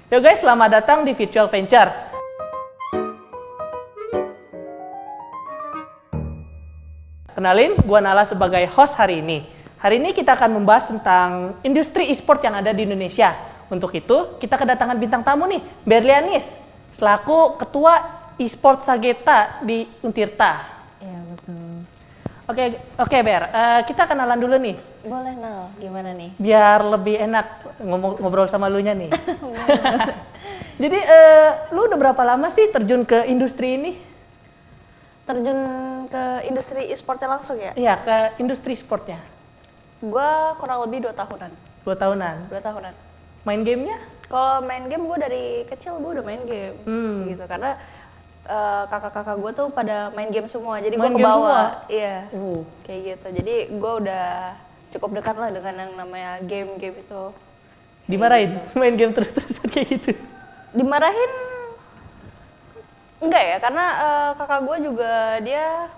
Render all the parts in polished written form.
Yo guys, selamat datang di Virtual Venture. Kenalin, gua Nala sebagai host hari ini. Hari ini kita akan membahas tentang industri e-sport yang ada di Indonesia. Untuk itu, kita kedatangan bintang tamu nih, Berlianis, selaku Ketua e-sport Sageta di Untirta. Iya, betul. Oke Ber, kita kenalan dulu nih. Boleh, Nal. Gimana nih? Biar lebih enak ngobrol sama lu nya nih. Jadi, lu udah berapa lama sih terjun ke industri ini? Terjun ke industri e-sportnya langsung ya? Iya, ke industri sportnya. Gua kurang lebih 2 tahunan. 2 tahunan. 2 tahunan. Main gamenya? Kalau main game, gue dari kecil gue udah main game. Gitu, karena kakak-kakak gue tuh pada main game semua. Jadi gue Main game semua? kebawa. Iya, kayak gitu. Jadi gue udah cukup dekat lah dengan yang namanya game-game itu. Dimarahin? Main game terus-terusan kayak gitu? Dimarahin enggak ya, karena kakak gue juga dia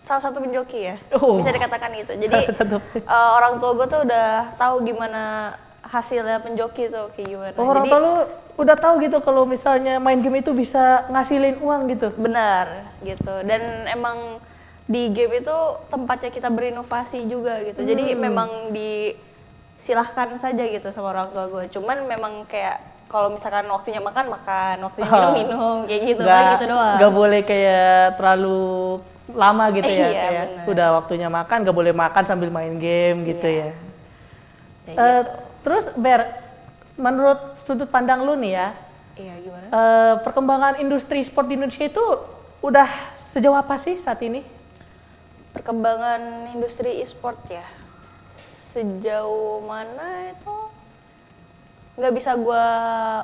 salah satu penjoki ya, bisa dikatakan gitu. Jadi orang tua gue tuh udah tahu gimana hasilnya penjoki tuh kayak gimana. Orang tua lu udah tahu gitu kalau misalnya main game itu bisa ngasilin uang gitu? Benar gitu, dan emang di game itu tempatnya kita berinovasi juga gitu. Jadi memang disilahkan saja gitu sama orang tua gue. Cuman memang kayak kalau misalkan waktunya makan, waktunya minum, kayak gitu lah gitu doang. Gak boleh kayak terlalu lama gitu ya, iya, kayak bener. udah waktunya makan, gak boleh makan sambil main game gitu ya. Kayak gitu. Terus Ber, menurut sudut pandang lu nih ya, Iya, gimana? perkembangan industri sport di Indonesia itu udah sejauh apa sih saat ini? Perkembangan industri e-sport ya, sejauh mana itu nggak bisa gue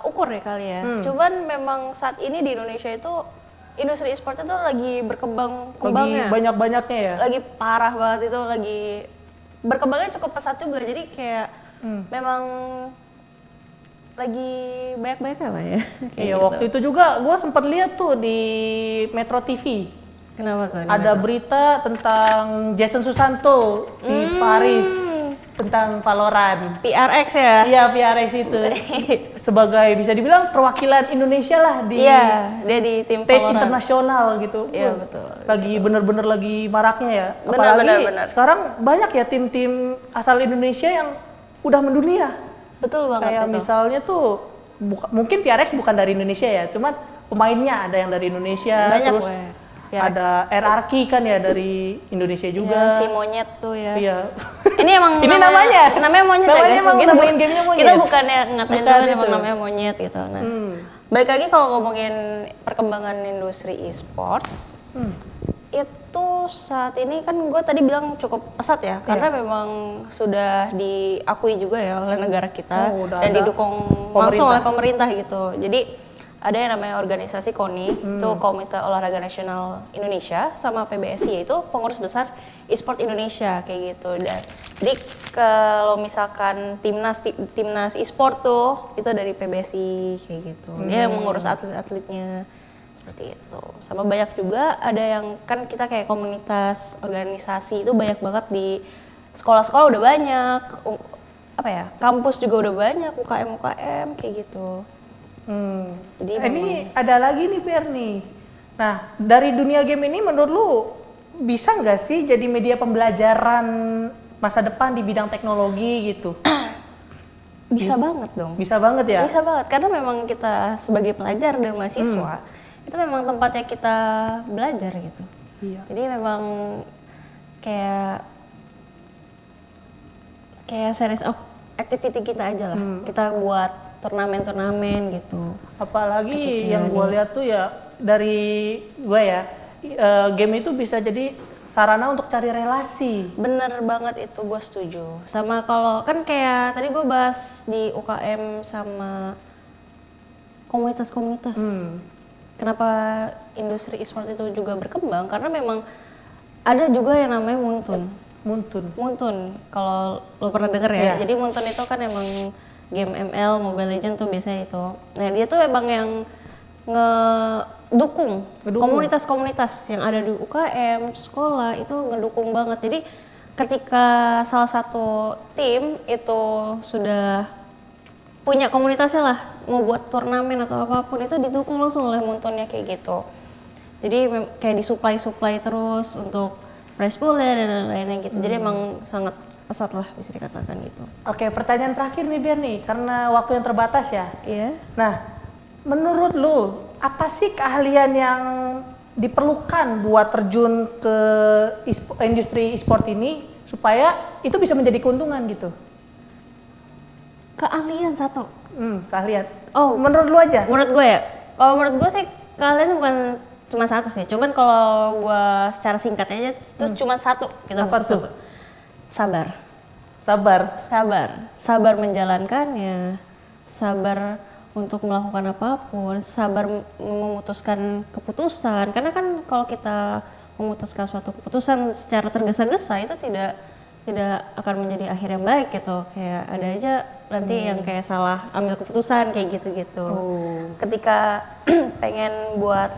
ukur ya kali ya. Cuman memang saat ini di Indonesia itu industri e-sportnya tuh lagi berkembangnya. Lagi banyak-banyaknya ya? Lagi parah banget itu, lagi berkembangnya cukup pesat juga. Jadi kayak memang lagi banyak-banyak apa ya? Iya, gitu. Waktu itu juga gue sempat lihat tuh di Metro TV. Kenapa tuh? Ada berita tentang Jason Susanto di Paris tentang Valorant. PRX ya? Iya, PRX itu. Sebagai bisa dibilang perwakilan Indonesia lah di dia di tim stage Valorant internasional gitu. Iya, betul. Lagi bener-bener lagi maraknya ya. Benar, Apalagi benar. sekarang banyak ya tim-tim asal Indonesia yang udah mendunia. Betul banget. Kayak itu. misalnya tuh mungkin PRX bukan dari Indonesia ya, cuman pemainnya ada yang dari Indonesia. Banyak, terus ada RRQ kan ya dari Indonesia juga. Iya, si monyet tuh ya. Iya. Ini emang ini namanya monyet namanya ya guys. emang namain gamenya monyet. Kita bukannya ngatain Bukan itu, emang itu. namanya monyet gitu. Nah, balik lagi kalau ngomongin perkembangan industri e-sport, itu saat ini kan gue tadi bilang cukup pesat ya, karena memang sudah diakui juga ya oleh negara kita dan didukung langsung oleh pemerintah gitu. Jadi ada yang namanya organisasi KONI, itu Komite Olahraga Nasional Indonesia, sama PBSI, yaitu pengurus besar e-sport Indonesia kayak gitu. Dan jadi kalau misalkan timnas e-sport tuh itu dari PBSI kayak gitu. Dia yang mengurus atlet-atletnya seperti itu. Sama banyak juga ada yang kan kita kayak komunitas organisasi itu banyak banget di sekolah-sekolah udah banyak, kampus juga udah banyak, UKM kayak gitu. Jadi ini ada lagi nih Ber nih. Nah, dari dunia game ini menurut lu bisa nggak sih jadi media pembelajaran masa depan di bidang teknologi gitu? Bisa banget dong. Bisa banget ya? Bisa banget, karena memang kita sebagai pelajar dan mahasiswa itu memang tempatnya kita belajar gitu. Iya. Jadi memang kayak series of activity kita aja lah. Kita buat turnamen gitu. Apalagi yang gue lihat tuh ya dari gue ya, game itu bisa jadi sarana untuk cari relasi. Bener banget itu, gue setuju. Sama kalau kan kayak tadi gue bahas di UKM sama komunitas-komunitas. Kenapa industri e-sport itu juga berkembang? Karena memang ada juga yang namanya Muntun. Kalau lo pernah denger ya. Jadi Muntun itu kan emang game ML, Mobile Legends tuh biasanya itu. Nah dia tuh emang yang ngedukung komunitas-komunitas yang ada di UKM, sekolah itu ngedukung banget. Jadi ketika salah satu tim itu sudah punya komunitasnya lah, mau buat turnamen atau apapun itu didukung langsung oleh Moonton-nya kayak gitu. Jadi kayak disuplai terus untuk prize pool-nya dan lain-lainnya gitu. Jadi emang sangat pesat lah bisa dikatakan gitu. Oke, pertanyaan terakhir nih Ber nih, karena waktu yang terbatas ya. Iya. Nah, menurut lu apa sih keahlian yang diperlukan buat terjun ke industri e-sport ini supaya itu bisa menjadi keuntungan gitu? Keahlian satu. Keahlian. Oh, Menurut lu aja? menurut gue ya, kalau menurut gue sih keahlian bukan cuma satu sih. Cuman kalau gue secara singkatnya aja tuh cuma satu. Kita Apa tuh? satu. Sabar. Sabar menjalankannya, sabar untuk melakukan apapun, sabar memutuskan keputusan. Karena kan kalau kita memutuskan suatu keputusan secara tergesa-gesa itu tidak akan menjadi akhir yang baik gitu. Kayak ada aja nanti yang kayak salah ambil keputusan kayak gitu-gitu. Ketika pengen buat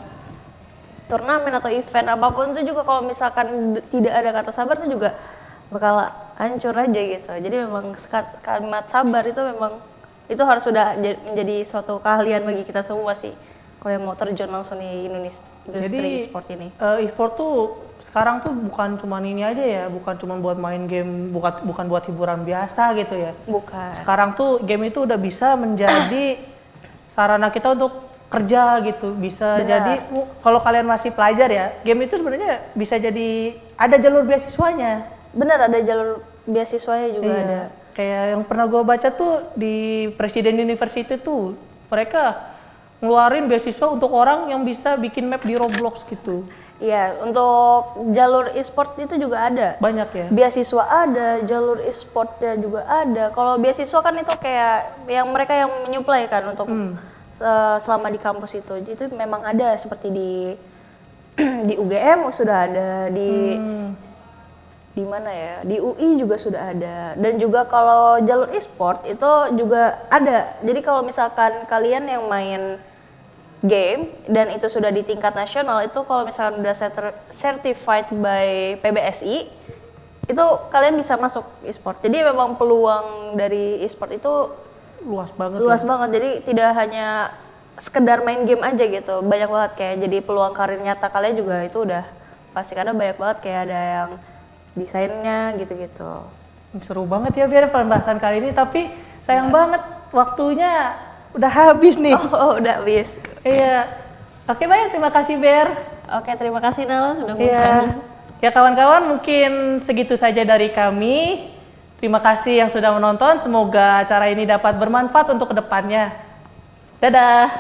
turnamen atau event apapun itu juga kalau misalkan tidak ada kata sabar itu juga bakal hancur aja gitu. Jadi memang kalimat sabar itu memang itu harus sudah menjadi suatu keahlian bagi kita semua sih kalau yang mau terjun langsung di industri e-sport ini. E-sport tuh sekarang tuh bukan cuma ini aja ya, bukan cuma buat main game, bukan buat hiburan biasa gitu ya. Bukan. Sekarang tuh game itu udah bisa menjadi sarana kita untuk kerja gitu. Bisa jadi kalau kalian masih pelajar ya, game itu sebenarnya bisa jadi ada jalur beasiswanya. Benar, ada jalur beasiswanya juga ada. Kayak yang pernah gue baca tuh di Presiden University tuh, mereka ngeluarin beasiswa untuk orang yang bisa bikin map di Roblox gitu. Iya, untuk jalur e-sport itu juga ada. Banyak ya? Beasiswa ada, jalur e-sportnya juga ada. Kalau beasiswa kan itu kayak yang mereka yang menyuplai kan untuk selama di kampus itu. Itu memang ada seperti di UGM sudah ada, di mana ya, di UI juga sudah ada, dan juga kalau jalur e-sport itu juga ada. Jadi kalau misalkan kalian yang main game dan itu sudah di tingkat nasional, itu kalau misalkan udah certified by PBSI itu kalian bisa masuk e-sport. Jadi memang peluang dari e-sport itu luas banget. Jadi tidak hanya sekedar main game aja gitu, banyak banget kayak jadi peluang karir nyata kalian juga itu udah pasti, karena banyak banget kayak ada yang desainnya gitu-gitu. Seru banget ya Ber pembahasan kali ini, tapi sayang banget waktunya udah habis nih. Oh, udah habis. Iya. Oke, baik, terima kasih Ber. Oke, terima kasih Nala sudah Iya. Ya kawan-kawan, mungkin segitu saja dari kami. Terima kasih yang sudah menonton. Semoga acara ini dapat bermanfaat untuk kedepannya. Dadah.